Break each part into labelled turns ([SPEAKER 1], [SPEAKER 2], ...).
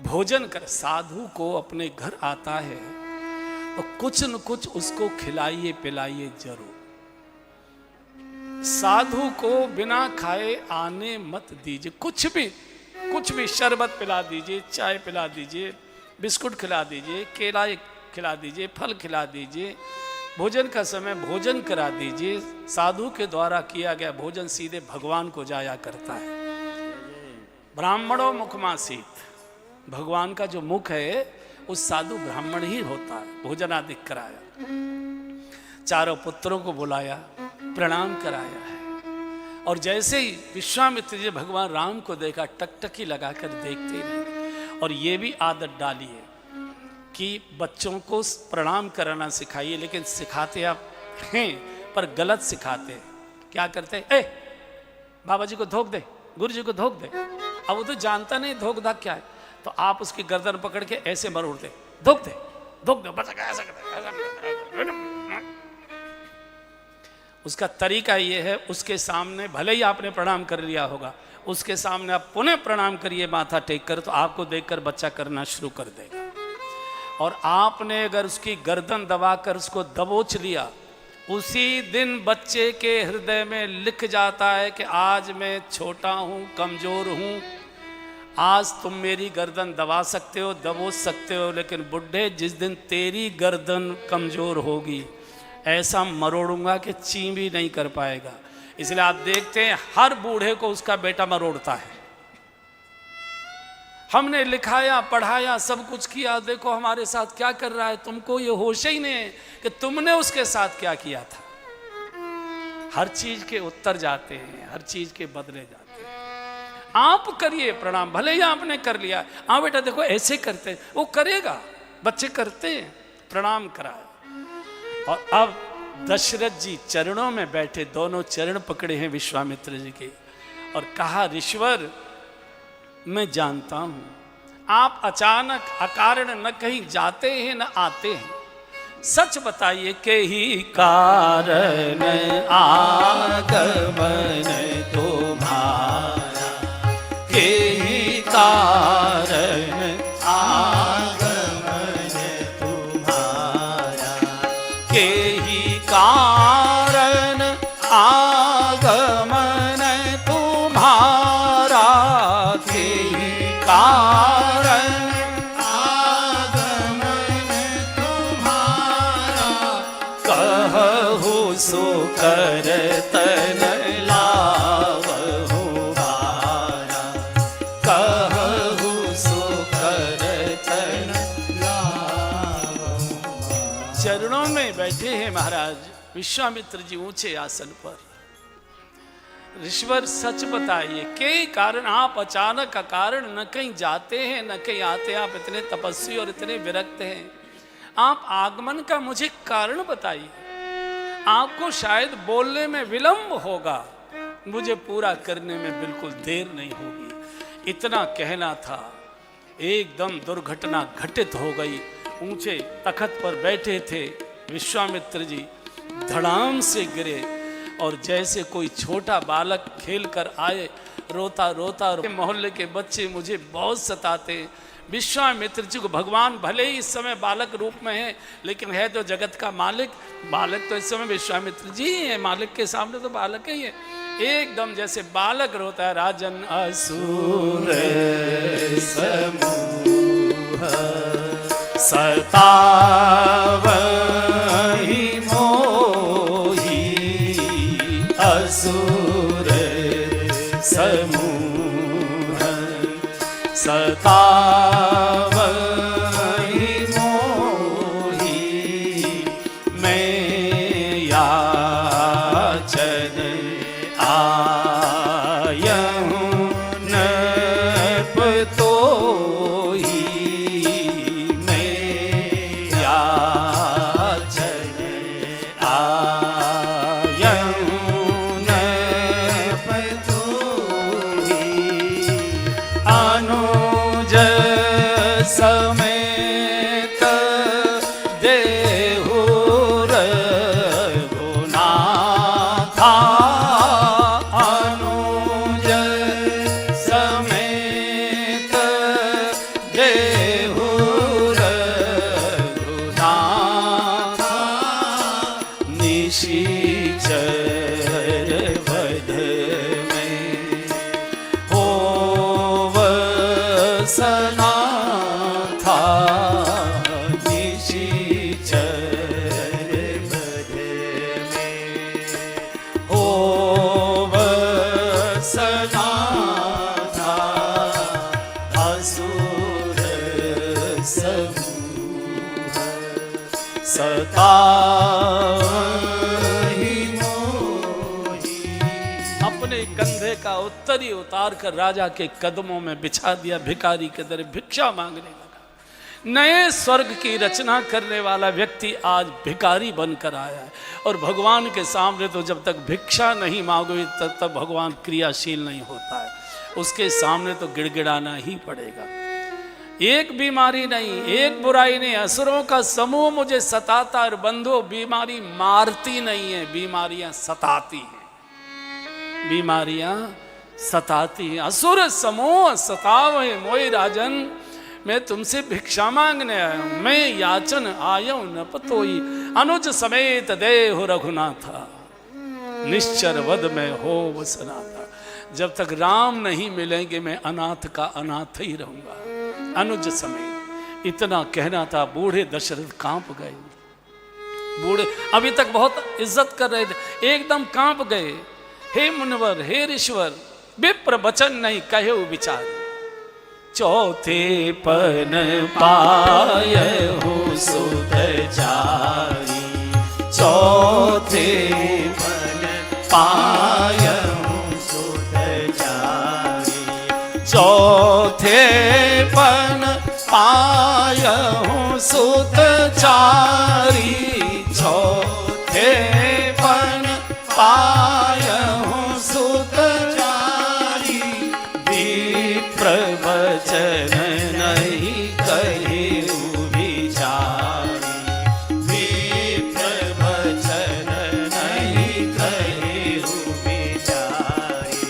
[SPEAKER 1] भोजन कर, साधु को अपने घर आता है तो कुछ न कुछ उसको खिलाइए पिलाइए जरूर। साधु को बिना खाए आने मत दीजिए। कुछ भी शरबत पिला दीजिए, चाय पिला दीजिए, बिस्कुट खिला दीजिए, केला खिला दीजिए, फल खिला दीजिए, भोजन का समय भोजन करा दीजिए। साधु के द्वारा किया गया भोजन सीधे भगवान को जाया करता है। ब्राह्मणों मुखमासीत, भगवान का जो मुख है उस साधु ब्राह्मण ही होता है। भोजन आदि कराया, चारों पुत्रों को बुलाया, प्रणाम कराया है। और जैसे ही विश्वामित्र जी भगवान राम को देखा, टकटकी लगाकर देखते रहे। और ये भी आदत डाली है कि बच्चों को प्रणाम कराना सिखाइए, लेकिन सिखाते आप हैं पर गलत सिखाते हैं। क्या करते हैं, ए बाबा जी को धोख दे, गुरु जी को धोख दे। अब वो तो जानता नहीं धोख धाक क्या है, तो आप उसकी गर्दन पकड़ के ऐसे मरोड़ते, धोख दे धोख दे, बस ऐसा करते। उसका तरीका ये है, उसके सामने भले ही आपने प्रणाम कर लिया होगा, उसके सामने आप पुनः प्रणाम करिए माथा टेक कर, तो आपको देखकर बच्चा करना शुरू कर देगा। और आपने अगर उसकी गर्दन दबाकर उसको दबोच लिया, उसी दिन बच्चे के हृदय में लिख जाता है कि आज मैं छोटा हूँ, कमजोर हूँ, आज तुम मेरी गर्दन दबा सकते हो, दबोच सकते हो, लेकिन बुढ़े जिस दिन तेरी गर्दन कमजोर होगी ऐसा मरोड़ूंगा कि ची भी नहीं कर पाएगा। इसलिए आप देखते हैं हर बूढ़े को उसका बेटा मरोड़ता है। हमने लिखाया पढ़ाया सब कुछ किया, देखो हमारे साथ क्या कर रहा है, तुमको ये होश ही नहीं है कि तुमने उसके साथ क्या किया था। हर चीज के उत्तर जाते हैं, हर चीज के बदले जाते हैं। आप करिए प्रणाम, भले ही आपने कर लिया, हाँ बेटा देखो ऐसे करते हैं, वो करेगा, बच्चे करते हैं, प्रणाम कराए। और अब दशरथ जी चरणों में बैठे, दोनों चरण पकड़े हैं विश्वामित्र जी के, और कहा ऋषवर मैं जानता हूं आप अचानक अकारण न कहीं जाते हैं न आते हैं, सच बताइए के ही कारण आगमन तुम्हारा, के ही कारण आगमन तुम्हारा, के ही कारण आगमन तुम्हारा, के ही कारण आगमन तुम्हारा, कहु सो करतन लावहु भारा, कहु सो करतन लावहु भारा। चरणों में बैठे हैं महाराज विश्वामित्र जी ऊंचे आसन पर। ऋषवर सच बताइए के कारण आप अचानक अकारण न कहीं जाते हैं न कहीं आते हैं, आप इतने तपस्वी और इतने विरक्त हैं, आप आगमन का मुझे कारण बताइए। आपको शायद बोलने में विलंब होगा, मुझे पूरा करने में बिल्कुल देर नहीं होगी। इतना कहना था, एकदम दुर्घटना घटित हो गई। ऊंचे तखत पर बैठे थे विश्वामित्र जी, धड़ाम से गिरे और जैसे कोई छोटा बालक खेल कर आए, रोता रोता मोहल्ले के बच्चे मुझे बहुत सताते। विश्वामित्र जी को भगवान भले ही इस समय बालक रूप में है, लेकिन है तो जगत का मालिक। बालक तो इस समय विश्वामित्र जी ही है, मालिक के सामने तो बालक ही है। एकदम जैसे बालक रोता है, राजन असुर समूह सतावहि मोहि, असुर समूह सतावहि मोहि, मैं याचन आयहूं नृप तोहि, मैं याचन आयहूं नृप तोहि, अनुज समेत देहु रघुनाथा, अनुज समेत देहु रघुनाथ निशिचर वध में होव सनाथा निशिचर वध में होव सनाथा असुर समूह सताहि मोहि। अपने कंधे का उत्तरी उतार कर राजा के कदमों में बिछा दिया, भिखारी के दर भिक्षा मांगने लगा। नए स्वर्ग की रचना करने वाला व्यक्ति आज भिखारी बनकर आया है, और भगवान के सामने तो जब तक भिक्षा नहीं मांगोगे तब तक भगवान क्रियाशील नहीं होता है। उसके सामने तो गिड़गिड़ाना ही पड़ेगा। एक बीमारी नहीं, एक बुराई नहीं, असुरों का समूह मुझे सताता, और बंधु बीमारी मारती नहीं है, बीमारियां सताती हैं, बीमारियां सताती हैं। असुर समूह सतावे मोहि राजन, मैं तुमसे भिक्षा मांगने आया हूं, मैं याचन आया हूं न पतोई। अनुज समेत देहु रघुनाथा निश्चर वध में हो वसनाथा। जब तक राम नहीं मिलेंगे मैं अनाथ का अनाथ ही रहूंगा। अनुज समेत, इतना कहना था, बूढ़े दशरथ कांप गए। बूढ़े अभी तक बहुत इज्जत कर रहे थे, एकदम कांप गए। हे मुनिवर, हे ऋषिवर, विप्र वचन नहीं कहे विचार। चौथे पन पायहु सुत चारी, चौथे पन पायहु सुत चारी, चौथे पन पायहु सुत चारी, चौथे पन पायहु सुत चारी। विप्र वचन नहीं कहे विचारी, विप्र वचन नहीं कहे विचारी।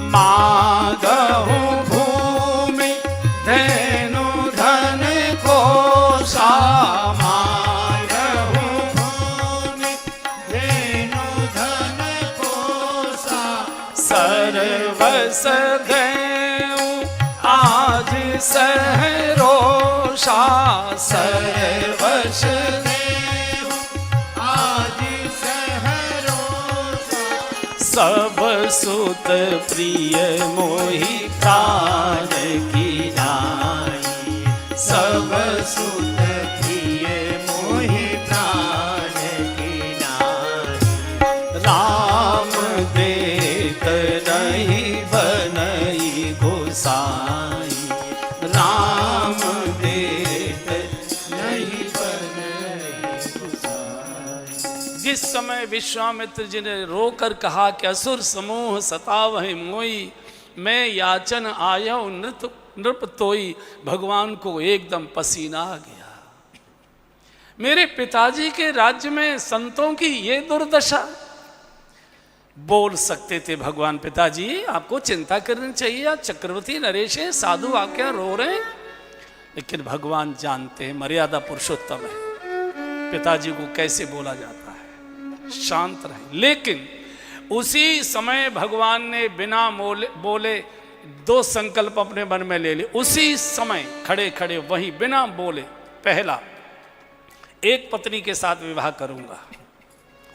[SPEAKER 1] मागहु भूमि धेनु धन कोशा, मागहु भूमि धेनु धन कोशा। सर्वस देऊ आज सहरोषा, सर्वस देऊ आज सहरोषा। सब सुत प्रिय मोहि प्राण की नाई, सब सुत प्रिय मोहि प्राण की नाई। राम देत नहीं बनई गोसाई, राम देत नहीं बनई गोसाई। जिस समय विश्वामित्र जी ने रोकर कहा कि असुर समूह सतावहि मोई, मैं याचन आया हूं नृप तोई, भगवान को एकदम पसीना आ गया। मेरे पिताजी के राज्य में संतों की ये दुर्दशा। बोल सकते थे भगवान, पिताजी आपको चिंता करनी चाहिए, आप चक्रवर्ती नरेश हैं, साधु आप क्या रो रहे हैं। लेकिन भगवान जानते हैं मर्यादा पुरुषोत्तम है, पिताजी को कैसे बोला जाता है, शांत रहे। लेकिन उसी समय भगवान ने बिना बोले दो संकल्प अपने मन में ले लिए। उसी समय खड़े खड़े वहीं बिना बोले, पहला एक पत्नी के साथ विवाह करूंगा।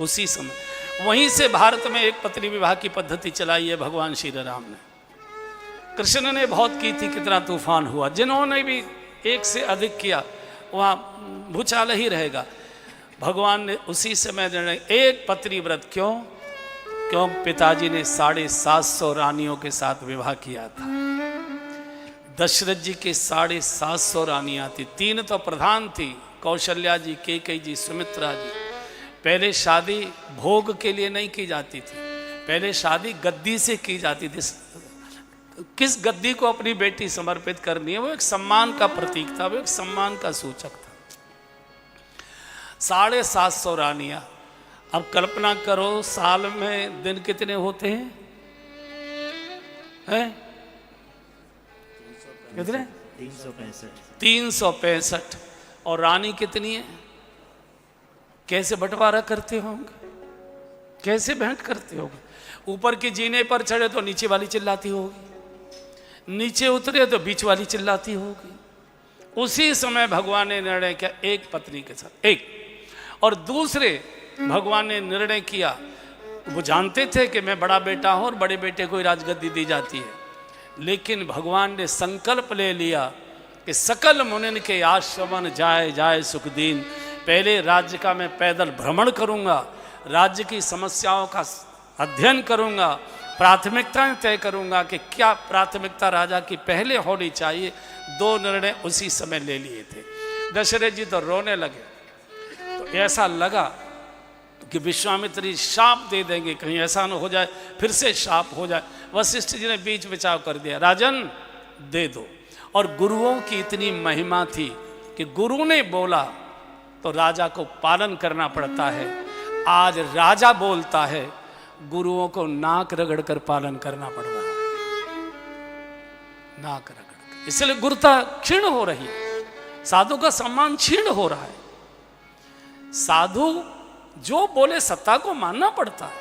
[SPEAKER 1] उसी समय वहीं से भारत में एक पत्नी विवाह की पद्धति चलाई है भगवान श्री राम ने। कृष्ण ने बहुत की थी, कितना तूफान हुआ। जिन्होंने भी एक से अधिक किया वहाँ भूचाल ही रहेगा। भगवान ने उसी समय निर्णय, एक पत्नी व्रत। क्यों? क्यों? पिताजी ने 750 रानियों के साथ विवाह किया था। दशरथ जी के 750 रानियां थी। 3 तो प्रधान थी, कौशल्या जी, कैकेयी जी, सुमित्रा जी। पहले शादी भोग के लिए नहीं की जाती थी, पहले शादी गद्दी से की जाती थी। किस गद्दी को अपनी बेटी समर्पित करनी है, वो एक सम्मान का प्रतीक था, वो एक सम्मान का सूचक था। 750 रानियां। अब कल्पना करो साल में दिन कितने होते हैं? कितने? 365। और रानी कितनी है? कैसे बंटवारा करते होंगे, कैसे भेंट करते होंगे? ऊपर के जीने पर चढ़े तो नीचे वाली चिल्लाती होगी, नीचे उतरे तो बीच वाली चिल्लाती होगी। उसी समय भगवान ने निर्णय किया एक पत्नी के साथ एक, और दूसरे भगवान ने निर्णय किया, वो जानते थे कि मैं बड़ा बेटा हूं और बड़े बेटे को ही राजगद्दी दी जाती है, लेकिन भगवान ने संकल्प ले लिया कि सकल मुनिन के आश्रमन जाए जाए सुख दीन। पहले राज्य का मैं पैदल भ्रमण करूंगा, राज्य की समस्याओं का अध्ययन करूंगा, प्राथमिकताएं तय करूंगा कि क्या प्राथमिकता राजा की पहले होनी चाहिए। 2 निर्णय उसी समय ले लिए थे। दशरथ जी तो रोने लगे, तो ऐसा लगा कि विश्वामित्र जी शाप दे देंगे, कहीं ऐसा न हो जाए फिर से शाप हो जाए। वशिष्ठ जी ने बीच बचाव कर दिया, राजन दे दो। और गुरुओं की इतनी महिमा थी कि गुरु ने बोला तो राजा को पालन करना पड़ता है। आज राजा बोलता है, गुरुओं को नाक रगड़ कर पालन करना पड़ रहा है, नाक रगड़ कर। इसलिए गुरुता क्षीण हो रही है, साधु का सम्मान क्षीण हो रहा है। साधु जो बोले सत्ता को मानना पड़ता है।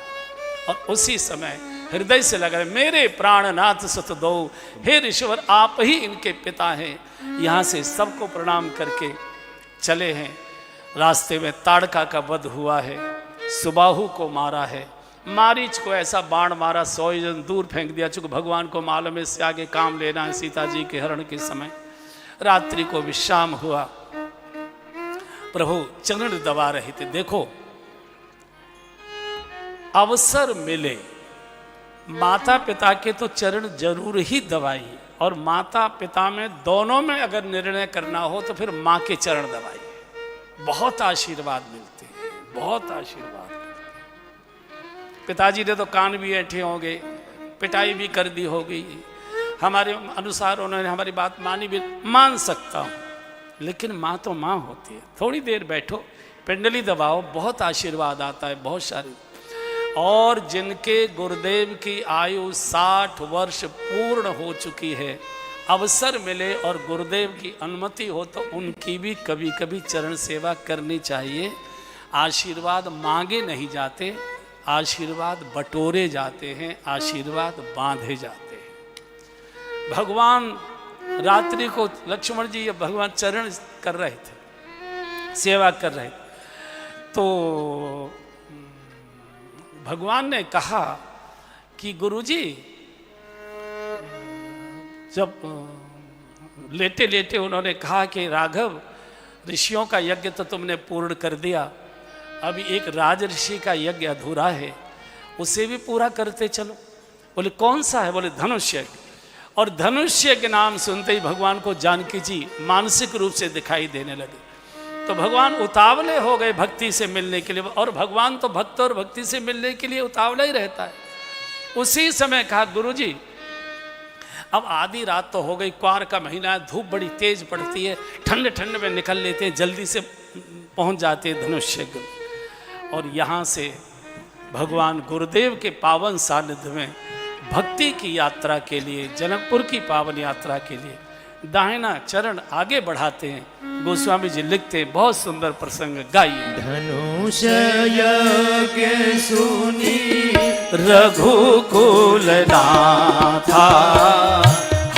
[SPEAKER 1] और उसी समय हृदय से लगा मेरे प्राणनाथ सुत दो, हे ऋषिवर आप ही इनके पिता हैं। यहाँ से सबको प्रणाम करके चले हैं। रास्ते में ताड़का का वध हुआ है, सुबाहु को मारा है, मारीच को ऐसा बाण मारा 100 जन दूर फेंक दिया, चूंकि भगवान को मालूम है इससे आगे काम लेना है सीता जी के हरण के समय। रात्रि को विश्राम हुआ, प्रभु चरण दबा रहे थे। देखो अवसर मिले, माता पिता के तो चरण जरूर ही दबाइए, और माता पिता में दोनों में अगर निर्णय करना हो तो फिर माँ के चरण दबाइए, बहुत आशीर्वाद मिलते हैं, बहुत आशीर्वाद मिलते हैं। पिताजी ने तो कान भी ऐंठे होंगे, पिटाई भी कर दी होगी, हमारे अनुसार उन्होंने हमारी बात मानी भी, मान सकता हूँ, लेकिन माँ तो माँ होती है। थोड़ी देर बैठो, पिंडली दबाओ, बहुत आशीर्वाद आता है, बहुत सारी। और जिनके गुरुदेव की आयु 60 वर्ष पूर्ण हो चुकी है, अवसर मिले और गुरुदेव की अनुमति हो तो उनकी भी कभी कभी चरण सेवा करनी चाहिए। आशीर्वाद मांगे नहीं जाते, आशीर्वाद बटोरे जाते हैं, आशीर्वाद बांधे जाते हैं। भगवान रात्रि को लक्ष्मण जी भगवान चरण कर रहे थे, सेवा कर रहे थे, तो भगवान ने कहा कि गुरुजी, जब लेटे लेटे उन्होंने कहा कि राघव, ऋषियों का यज्ञ तो तुमने पूर्ण कर दिया, अभी एक राज ऋषि का यज्ञ अधूरा है, उसे भी पूरा करते चलो। बोले कौन सा है? बोले धनुष्य। और धनुष्य के नाम सुनते ही भगवान को जानकी जी मानसिक रूप से दिखाई देने लगे। तो भगवान उतावले हो गए भक्ति से मिलने के लिए, और भगवान तो भक्त और भक्ति से मिलने के लिए उतावला ही रहता है। उसी समय कहा गुरुजी, अब आधी रात तो हो गई, क्वार का महीना है, धूप बड़ी तेज पड़ती है, ठंड ठंड में निकल लेते हैं, जल्दी से पहुंच जाते हैं धनुष्य। और यहाँ से भगवान गुरुदेव के पावन सानिध्य में भक्ति की यात्रा के लिए, जनकपुर की पावन यात्रा के लिए दाहिना चरण आगे बढ़ाते हैं। गोस्वामी जी लिखते हैं, बहुत सुंदर प्रसंग गाइए।
[SPEAKER 2] धनुष यज्ञ सुनी
[SPEAKER 1] रघुकुल नाथा,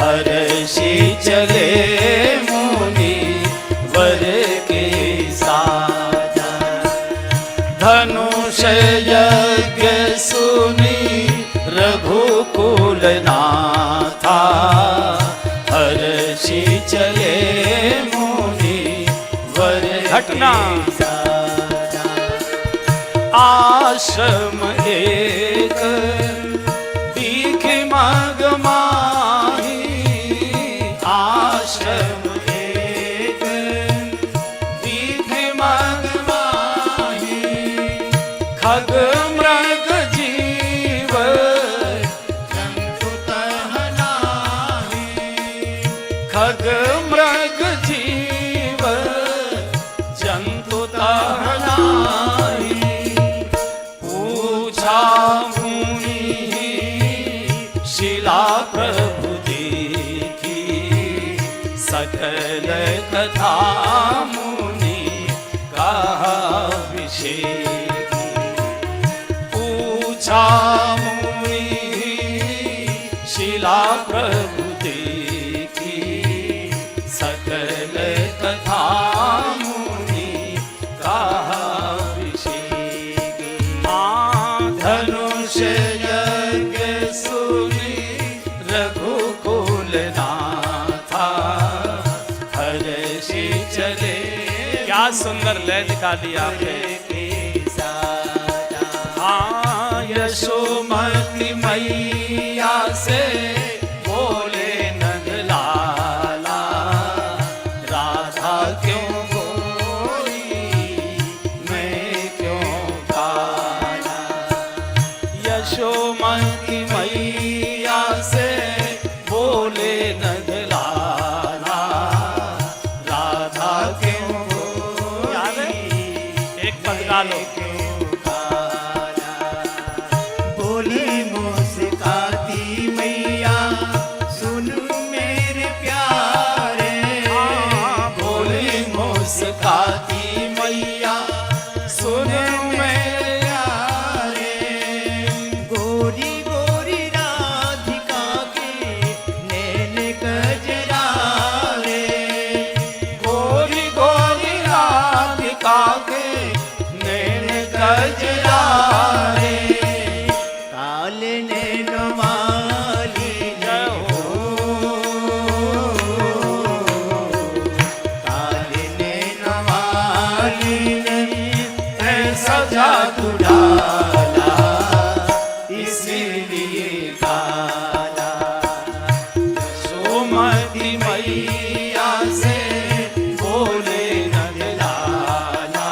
[SPEAKER 2] हर्षि चले मुनि वर के साजा।
[SPEAKER 1] धनुष
[SPEAKER 2] यज्ञ सुनी रघुकुल नाथा, हर्षि चले मुनि वर
[SPEAKER 1] घटना
[SPEAKER 2] आश्रम एक दीख मग माही। आश्रम एक दीख मग माही। खग मृग जीव जंतु तह नाही। खग मृग जीव जंतु तह नाही। पूछा मुनि शिला प्रभु देखी,
[SPEAKER 1] सकल कथा मुनि कहा विषेक। पूछा मुनि शिला प्रभु देखी, सकल कथा मुनि कहा विषेक। धनुष यज्ञ सुनि रघुकुल नाथा, हर्षि चले। क्या सुंदर लय दिखा दिया आपने। हाँ, यशोमती मैया से बोले नंद लाला, राधा क्यों बोली मैं क्यों काला। यशोमती मैया से बोले नंद लाला, राधा क्यों बोली। एक पद गा लो।
[SPEAKER 2] बोली मुस्काती मैया सुन मेरे प्यारे।
[SPEAKER 1] बोली मुस्काती मैया सुन मेरे
[SPEAKER 2] प्यारे। गोरी गोरी राधिका के नैन गजरारे।
[SPEAKER 1] गोरी गोरी राधिका के नैन गजरारे।
[SPEAKER 2] काल नैन वाली
[SPEAKER 1] जय हो।
[SPEAKER 2] काल नैन वाली ने
[SPEAKER 1] ऐसा
[SPEAKER 2] जादू डाला, इसीलिए काला।
[SPEAKER 1] सोमती मैया से बोले नंद लाला,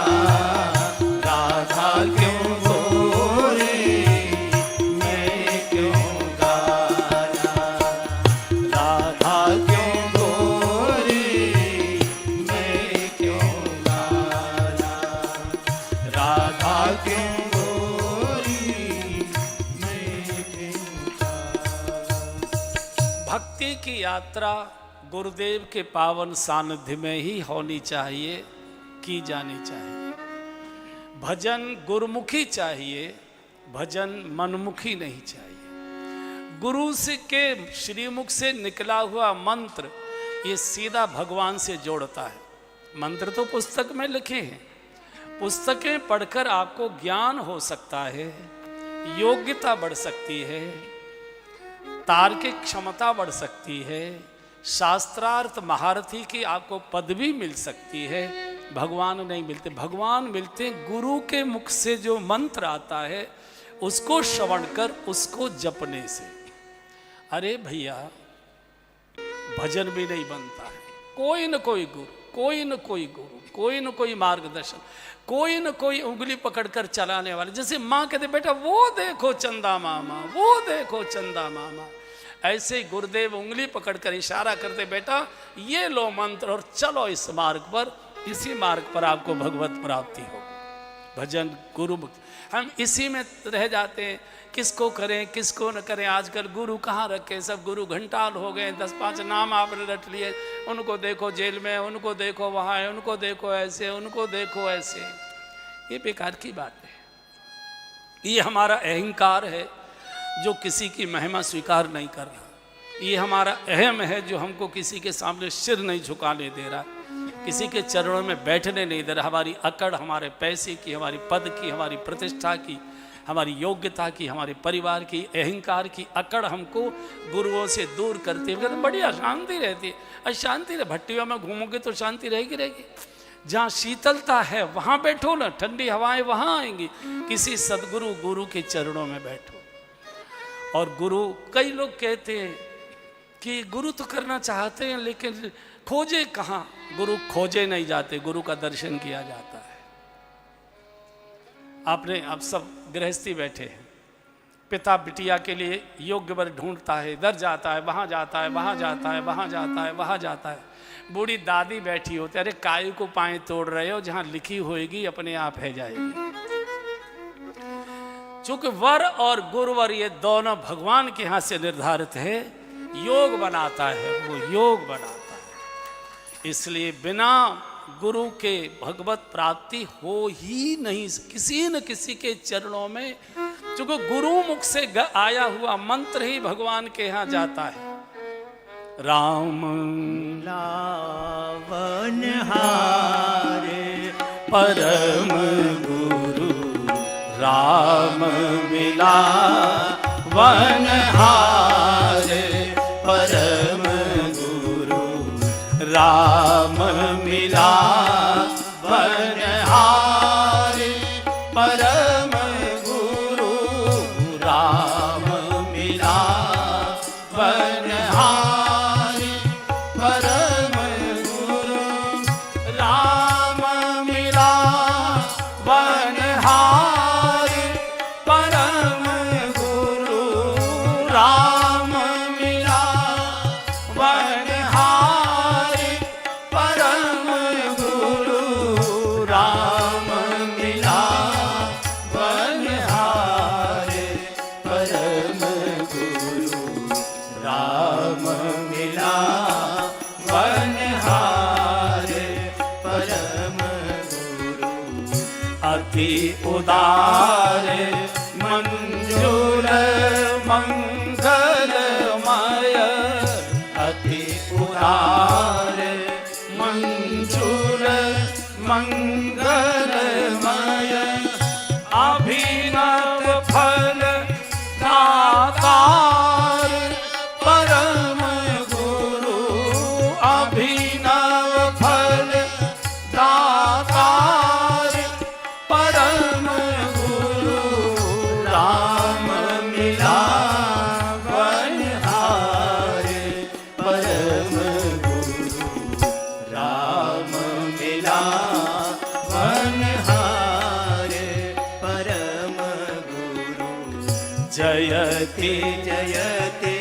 [SPEAKER 1] राधा क्यों बोले मैं क्यों गाला। राधा क्यों बोले मैं क्यों गाला। राधा क्यों बोली मैं क्यों गाला। भक्ति की यात्रा गुरुदेव के पावन सानिध्य में ही होनी चाहिए, की जानी चाहिए। भजन गुरुमुखी चाहिए, भजन मनमुखी नहीं चाहिए। गुरु से के श्रीमुख से निकला हुआ मंत्र ये सीधा भगवान से जोड़ता है। मंत्र तो पुस्तक में लिखे हैं, पुस्तकें पढ़कर आपको ज्ञान हो सकता है, योग्यता बढ़ सकती है, तार्किक क्षमता बढ़ सकती है, शास्त्रार्थ महारथी की आपको पदवी मिल सकती है। भगवान नहीं मिलते। भगवान मिलते गुरु के मुख से जो मंत्र आता है उसको श्रवण कर उसको जपने से। अरे भैया, भजन भी नहीं बनता है। कोई न कोई गुरु, कोई न कोई गुरु, कोई न कोई मार्गदर्शन, कोई न कोई उंगली पकड़कर चलाने वाले। जैसे माँ कहते बेटा वो देखो चंदा मामा, वो देखो चंदा मामा, ऐसे ही गुरुदेव उंगली पकड़कर इशारा करते बेटा ये लो मंत्र और चलो इस मार्ग पर। इसी मार्ग पर आपको भगवत प्राप्ति होगी। भजन गुरु मुक्ति। हम इसी में रह जाते हैं, किसको करें किसको न करें। आजकल गुरु कहाँ रखे, सब गुरु घंटाल हो गए। 10-5 नाम आपने रट लिए, उनको देखो जेल में, उनको देखो वहाँ है, उनको देखो ऐसे, उनको देखो ऐसे। ये बेकार की बात है। ये हमारा अहंकार है जो किसी की महिमा स्वीकार नहीं कर रहा। ये हमारा अहम है जो हमको किसी के सामने सिर नहीं झुकाने दे रहा, किसी के चरणों में बैठने नहीं दे रहा। हमारी अकड़ हमारे पैसे की, हमारी पद की, हमारी प्रतिष्ठा की, हमारी योग्यता की, हमारे परिवार की, अहंकार की अकड़ हमको गुरुओं से दूर करती है। बड़ी अशांति रहती है। अशांति रहे, भट्टियों में घूमोगे तो शांति रहेगी रहेगी। जहाँ शीतलता है वहाँ बैठो ना, ठंडी हवाएं वहाँ आएंगी। किसी सदगुरु गुरु के चरणों में बैठो। और गुरु, कई लोग कहते हैं कि गुरु तो करना चाहते हैं लेकिन खोजे कहाँ। गुरु खोजे नहीं जाते, गुरु का दर्शन किया जाता है। आपने अब सब गृहस्थी बैठे हैं, पिता बिटिया के लिए योग्य वर ढूंढता है, इधर जाता है, वहाँ जाता है, वहाँ जाता है, वहाँ जाता है, वहाँ जाता है। बूढ़ी दादी बैठी होती, अरे कायू को पाए तोड़ रहे हो, जहाँ लिखी होएगी अपने आप है जाएगी। चूंकि वर और गुरुवर ये दोनों भगवान के यहाँ से निर्धारित है, योग बनाता है, वो योग बनाता है। इसलिए बिना गुरु के भगवत प्राप्ति हो ही नहीं, किसी न किसी के चरणों में, क्योंकि गुरु मुख से आया हुआ मंत्र ही भगवान के यहाँ जाता है। राम
[SPEAKER 2] लावन हारे
[SPEAKER 1] परम गुरु, राम मिला वन हारे परम गुरु, राम मिला वन हारे परम गुरु, राम मिला वन हारे परम गुरु, राम मिला वन हारे परम गुरु, राम मिला वन हारे परम गुरु, राम मिला वन हारे परम गुरु, राम मिला वन हारे परम गुरु। अति उदार मंजूर मंगलमय, अति उदार मंजूर मंगलमय, अभिनव फल दातार परम गुरु, अभिनव फल दातार परम गुरु, राम मिला वन हारे परम गुरु, राम मिला वन हारे
[SPEAKER 2] परम गुरु।
[SPEAKER 1] जयति
[SPEAKER 2] जयते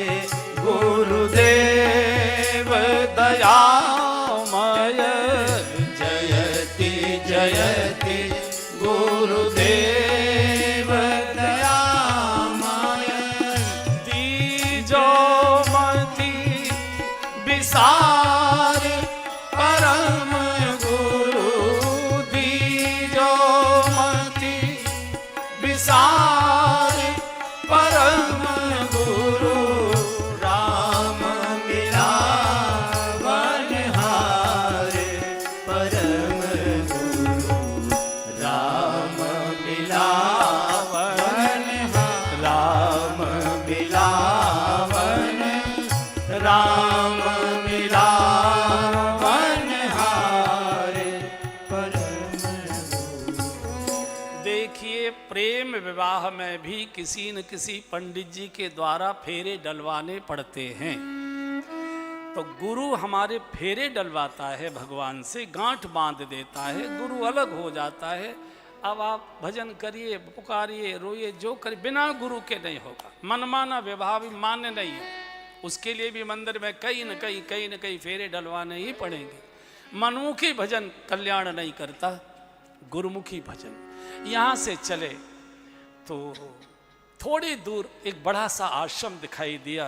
[SPEAKER 1] गुरुदेव दयामय, जयति जयति गुरुदेव दयामय, दीजो मति विसार परम गुरु, दीजो मति विसार परम गुरु,
[SPEAKER 2] राम मिला वन हारे परम गुरु, राम मिला वन
[SPEAKER 1] राम मिला वन, राम मिला वन हारे
[SPEAKER 2] परम गुरु।
[SPEAKER 1] देखिए, प्रेम विवाह में भी किसी न किसी पंडित जी के द्वारा फेरे डलवाने पड़ते हैं। तो गुरु हमारे फेरे डलवाता है, भगवान से गांठ बांध देता है, गुरु अलग हो जाता है। अब आप भजन करिए, पुकारिए, रोइए, जो करिए, बिना गुरु के नहीं होगा। मनमाना विवाह भी मान्य नहीं है, उसके लिए भी मंदिर में कहीं न कहीं फेरे डलवाने ही पड़ेंगे। मनमुखी भजन कल्याण नहीं करता, गुरुमुखी भजन। यहाँ से चले तो थोड़ी दूर एक बड़ा सा आश्रम दिखाई दिया,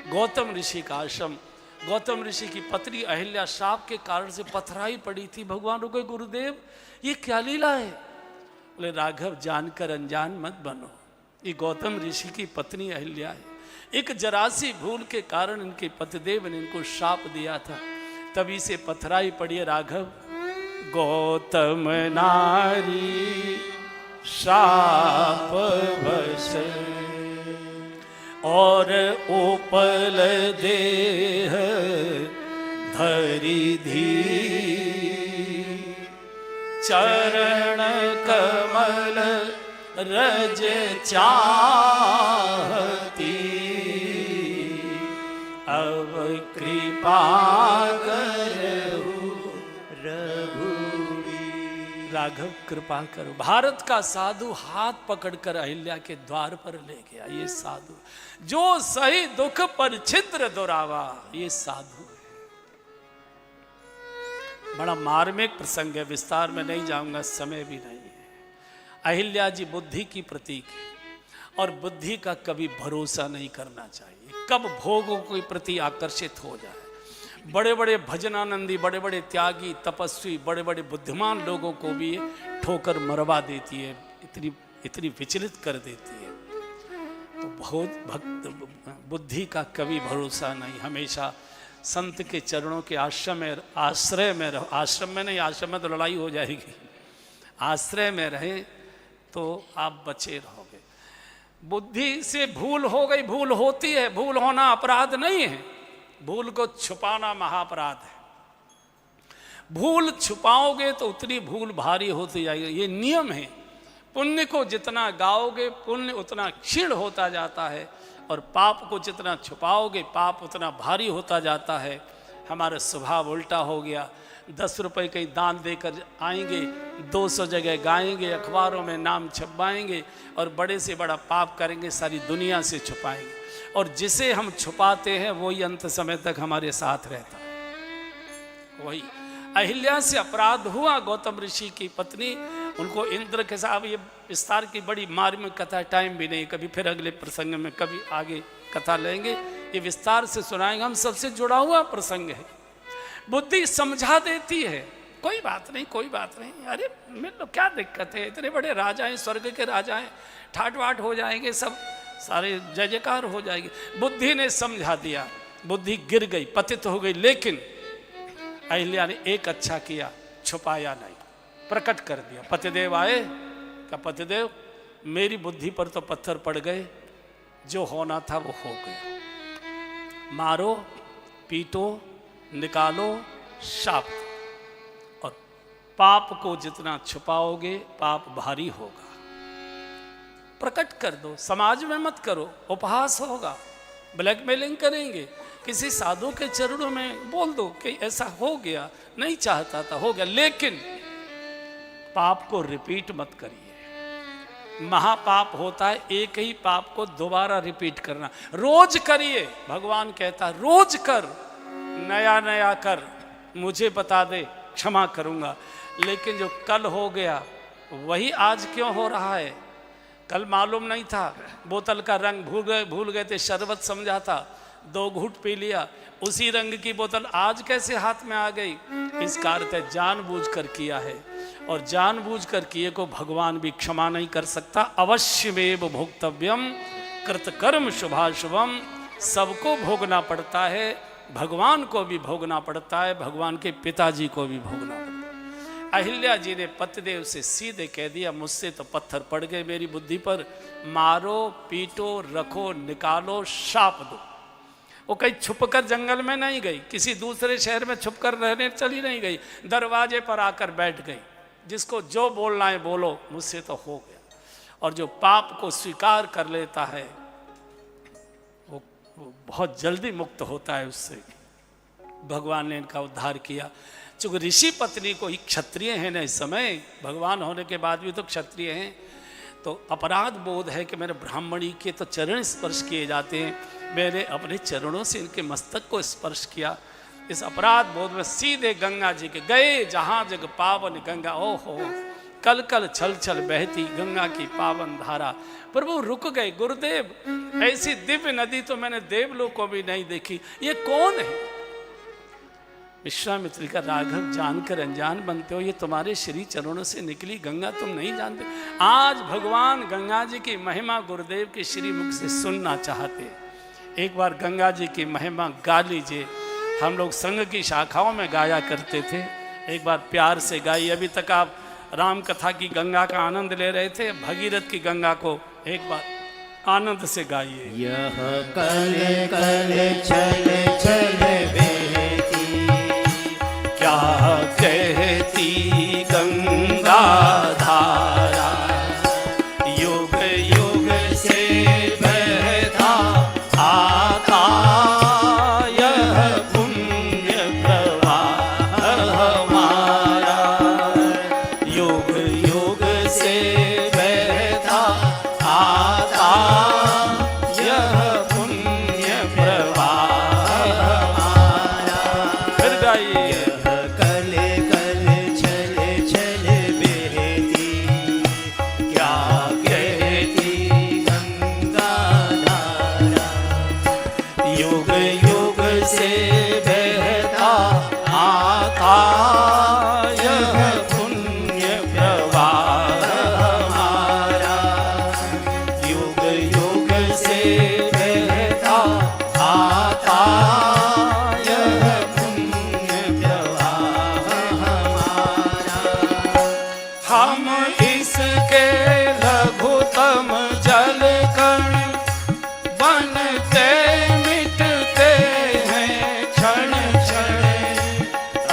[SPEAKER 1] गौतम ऋषि का आश्रम। गौतम ऋषि की पत्नी अहिल्या श्राप के कारण से पथराई पड़ी थी। भगवान रुके, गुरुदेव ये क्या लीला है? बोले, राघव जानकर अनजान मत बनो, ये गौतम ऋषि की पत्नी अहिल्या है। एक जरासी भूल के कारण इनके पतिदेव ने इनको श्राप दिया था, तभी से पथराई पड़ी है। राघव, गौतम नारी शाप वश, और उपल देह धरी धी, चरण कमल रज चाहती, अब कृपा करहु रघुवीर। राघव कृपा करो। भारत का साधु हाथ पकड़कर अहिल्या के द्वार पर ले गया। ये साधु जो सही दुख पर छिद्र दुरावा, ये साधु। बड़ा मार्मिक प्रसंग है, विस्तार में नहीं जाऊंगा, समय भी नहीं है। अहिल्या जी बुद्धि की प्रतीक है, और बुद्धि का कभी भरोसा नहीं करना चाहिए, कब भोगों के प्रति आकर्षित हो जाए। बड़े बड़े भजनानंदी, बड़े बड़े त्यागी, तपस्वी, बड़े बड़े बुद्धिमान लोगों को भी ये ठोकर मरवा देती है, इतनी इतनी विचलित कर देती है। तो बहुत भक्त बुद्धि का कभी भरोसा नहीं, हमेशा संत के चरणों के आश्रय में रहो। आश्रम में नहीं, आश्रम में तो लड़ाई हो जाएगी, आश्रय में रहे तो आप बचे रहोगे। बुद्धि से भूल हो गई, भूल होती है, भूल होना अपराध नहीं है, भूल को छुपाना महाअपराध है। भूल छुपाओगे तो उतनी भूल भारी होती जाएगी, ये नियम है। पुण्य को जितना गाओगे पुण्य उतना क्षीण होता जाता है, और पाप को जितना छुपाओगे पाप उतना भारी होता जाता है। हमारा स्वभाव उल्टा हो गया, 10 रुपए कहीं दान देकर आएंगे, 200 जगह गाएंगे, अखबारों में नाम छपवाएंगे, और बड़े से बड़ा पाप करेंगे, सारी दुनिया से छुपाएंगे। और जिसे हम छुपाते हैं वही अंत समय तक हमारे साथ रहता है। वही अहिल्या से अपराध हुआ, गौतम ऋषि की पत्नी, उनको इंद्र के साथ, ये विस्तार की बड़ी मार्मिक कथा, टाइम भी नहीं, कभी फिर अगले प्रसंग में कभी आगे कथा लेंगे, ये विस्तार से सुनाएंगे, हम सबसे जुड़ा हुआ प्रसंग है। बुद्धि समझा देती है, कोई बात नहीं, कोई बात नहीं, अरे मिल लो, क्या दिक्कत है, इतने बड़े राजा हैं, स्वर्ग के राजा हैं, ठाट वाट हो जाएंगे, सब सारे जय जयकार हो जाएगी। बुद्धि ने समझा दिया, बुद्धि गिर गई, पतित हो गई, लेकिन अहिल्या ने एक अच्छा किया, छुपाया नहीं, प्रकट कर दिया। पतिदेव आए, का पतिदेव मेरी बुद्धि पर तो पत्थर पड़ गए, जो होना था वो हो गया, मारो पीटो निकालो शाप, और पाप को जितना छुपाओगे पाप भारी होगा। प्रकट कर दो, समाज में मत करो, उपहास होगा, ब्लैकमेलिंग करेंगे, किसी साधु के चरणों में बोल दो कि ऐसा हो गया, नहीं चाहता था, हो गया, लेकिन पाप को रिपीट मत करिए। महापाप होता है एक ही पाप को दोबारा रिपीट करना, रोज करिए। भगवान कहता है रोज कर, नया नया कर, मुझे बता दे, क्षमा करूंगा। लेकिन जो कल हो गया वही आज क्यों हो रहा है? कल मालूम नहीं था, बोतल का रंग भूल गए थे, शरबत समझा था, 2 घूंट पी लिया, उसी रंग की बोतल आज कैसे हाथ में आ गई? इसका अर्थ है जानबूझकर किया है, और जानबूझकर किए को भगवान भी क्षमा नहीं कर सकता। अवश्यमेव भोक्तव्यम कृतकर्म शुभाशुभम, सबको भोगना पड़ता है, भगवान को भी भोगना पड़ता है, भगवान के पिताजी को भी भोगना पड़ता है। अहिल्या जी ने पतिदेव से सीधे कह दिया, मुझसे तो पत्थर पड़ गए मेरी बुद्धि पर, मारो पीटो रखो निकालो शाप दो। वो कहीं छुपकर जंगल में नहीं गई, किसी दूसरे शहर में छुपकर रहने चली नहीं गई, दरवाजे पर आकर बैठ गई, जिसको जो बोलना है बोलो, मुझसे तो हो गया। और जो पाप को स्वीकार कर लेता है वो बहुत जल्दी मुक्त होता है उससे। भगवान ने इनका उद्धार किया। चूंकि ऋषि पत्नी को ही क्षत्रिय है ना इस समय, भगवान होने के बाद भी तो क्षत्रिय हैं, तो अपराध बोध है कि मेरे ब्राह्मणी के तो चरण स्पर्श किए जाते हैं, मैंने अपने चरणों से इनके मस्तक को स्पर्श किया। इस अपराध बोध में सीधे गंगा जी के गए, जहाँ जग पावन गंगा, ओहो कल कल छल छल बहती गंगा की पावन धारा। प्रभु रुक गए, गुरुदेव ऐसी दिव्य नदी तो मैंने देवलोक को भी नहीं देखी, ये कौन है? विश्वामित्र का राघव जानकर अनजान बनते हो, ये तुम्हारे श्री चरणों से निकली गंगा तुम नहीं जानते। आज भगवान गंगा जी की महिमा गुरुदेव के श्री मुख से सुनना चाहते, एक बार गंगा जी की महिमा गा लीजिए। हम लोग संघ की शाखाओं में गाया करते थे, एक बार प्यार से गाइए। अभी तक आप राम कथा की गंगा का आनंद ले रहे थे, भगीरथ की गंगा को एक बार आनंद से गाइए।
[SPEAKER 2] यह कल कल छल छल बहती,
[SPEAKER 1] क्या कहती गंगा धारा,
[SPEAKER 2] युग युग से बहता आता यह पुण्य प्रवाह हमारा,
[SPEAKER 1] युग
[SPEAKER 2] युग से बहता आता यह पुण्य प्रवाह हमारा।
[SPEAKER 1] फिर गाइए।
[SPEAKER 2] कल कल छल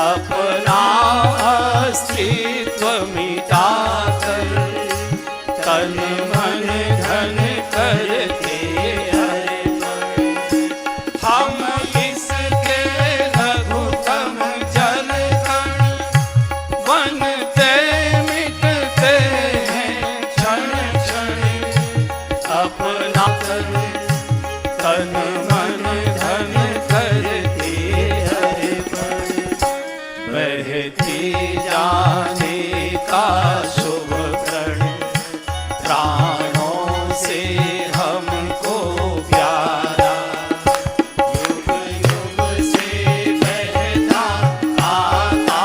[SPEAKER 2] अपना अस्तित्व मिटाकर तन मन धन करते अर्पण। हम इसके लघुतम जल कण बनते मिटते हैं क्षण क्षण। अपना तन मन धन करते अर्पण। बहती जाने का शुभ प्रण प्राणों से हमको प्यारा। युग युग से बहता आता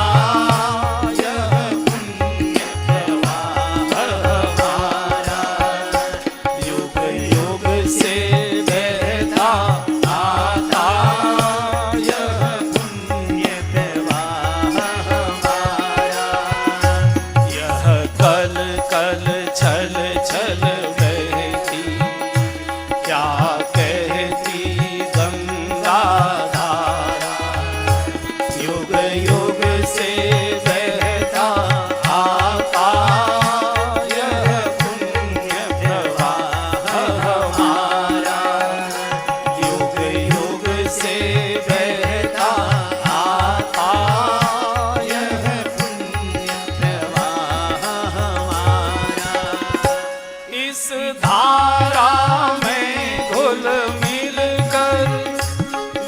[SPEAKER 2] यह पुण्य प्रवाह हमारा। युग युग से बहता आता यह पुण्य प्रवाह हमारा। यह कल कल छल छल बहती क्या कहती गंगा धारा। युग युग से बहता आता यह पुण्य प्रवाह हमारा। युग युग से बहता आता यह पुण्य प्रवाह हमारा। इस धारा में घुल मिल कर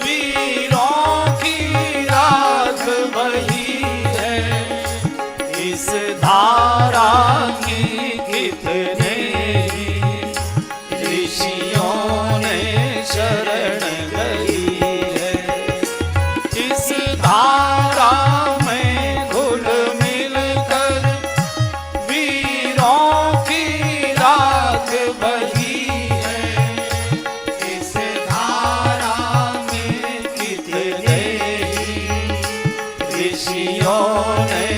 [SPEAKER 2] वीरों की राख बही है। इस धारा की कितने ही ऋषियों ने शरण गई है। इस धारा में घुल मिल कर वीरों की राख बही है। इस धारा में कितने ही ऋषियों ने